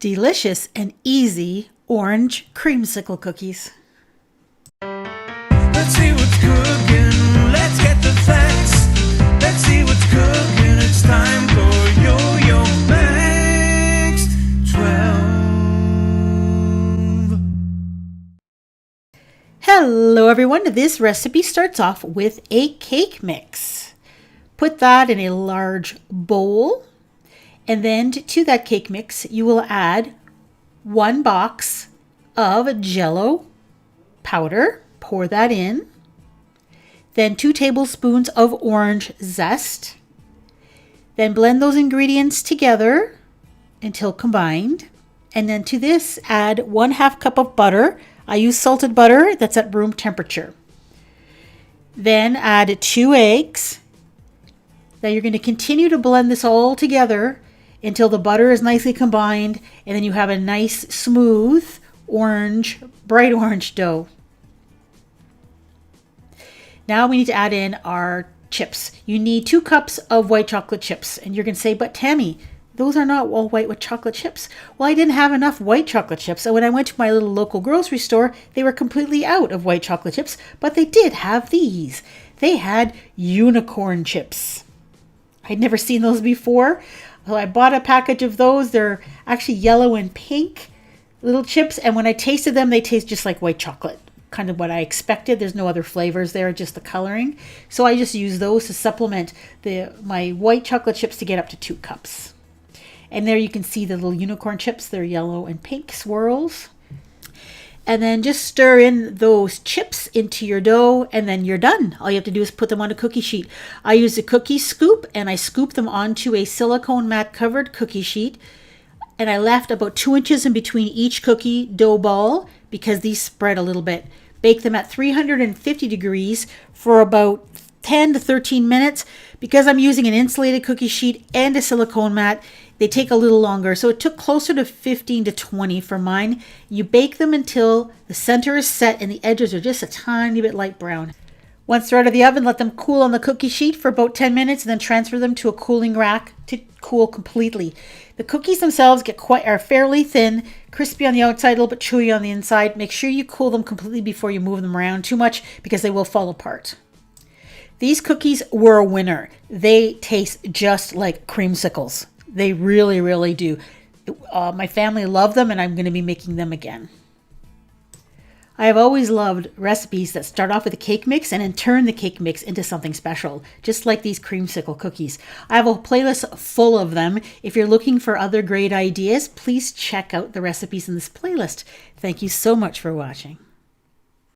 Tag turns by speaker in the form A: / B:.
A: delicious and easy orange creamsicle cookies.
B: Let's see what's cooking. Let's get the facts. Let's see what's cooking. It's time for Yo-Yo Max 12.
A: Hello everyone, this recipe starts off with a cake mix. Put that in a large bowl, and then to that cake mix you will add 1 box of jello powder. Pour that in. Then 2 tablespoons of orange zest. Then blend those ingredients together until combined. And then to this add 1/2 cup of butter. I use salted butter that's at room temperature. Then add 2 eggs. Now you're going to continue to blend this all together until the butter is nicely combined, and then you have a nice smooth orange, bright orange dough. Now we need to add in our chips. You need 2 cups of white chocolate chips. And you're going to say, but Tammy, those are not all white with chocolate chips. Well, I didn't have enough white chocolate chips. And when I went to my little local grocery store, they were completely out of white chocolate chips. But they did have these. They had unicorn chips. I'd never seen those before. So I bought a package of those. They're actually yellow and pink little chips. And when I tasted them, they taste just like white chocolate. Kind of what I expected. There's no other flavors there, just the coloring. So I just use those to supplement my white chocolate chips to get up to 2 cups. And there you can see the little unicorn chips. They're yellow and pink swirls. And then just stir in those chips into your dough, and then you're done. All you have to do is put them on a cookie sheet. I use a cookie scoop, and I scoop them onto a silicone mat covered cookie sheet. And I left about 2 inches in between each cookie dough ball because these spread a little bit. Bake them at 350 degrees for about 10 to 13 minutes. Because I'm using an insulated cookie sheet and a silicone mat, they take a little longer. So it took closer to 15 to 20 for mine. You bake them until the center is set and the edges are just a tiny bit light brown. Once they're out of the oven, let them cool on the cookie sheet for about 10 minutes and then transfer them to a cooling rack to cool completely. The cookies themselves are fairly thin, crispy on the outside, a little bit chewy on the inside. Make sure you cool them completely before you move them around too much because they will fall apart. These cookies were a winner. They taste just like creamsicles. They really, really do. My family loved them, and I'm going to be making them again. I have always loved recipes that start off with a cake mix and then turn the cake mix into something special, just like these creamsicle cookies. I have a playlist full of them. If you're looking for other great ideas, please check out the recipes in this playlist. Thank you so much for watching.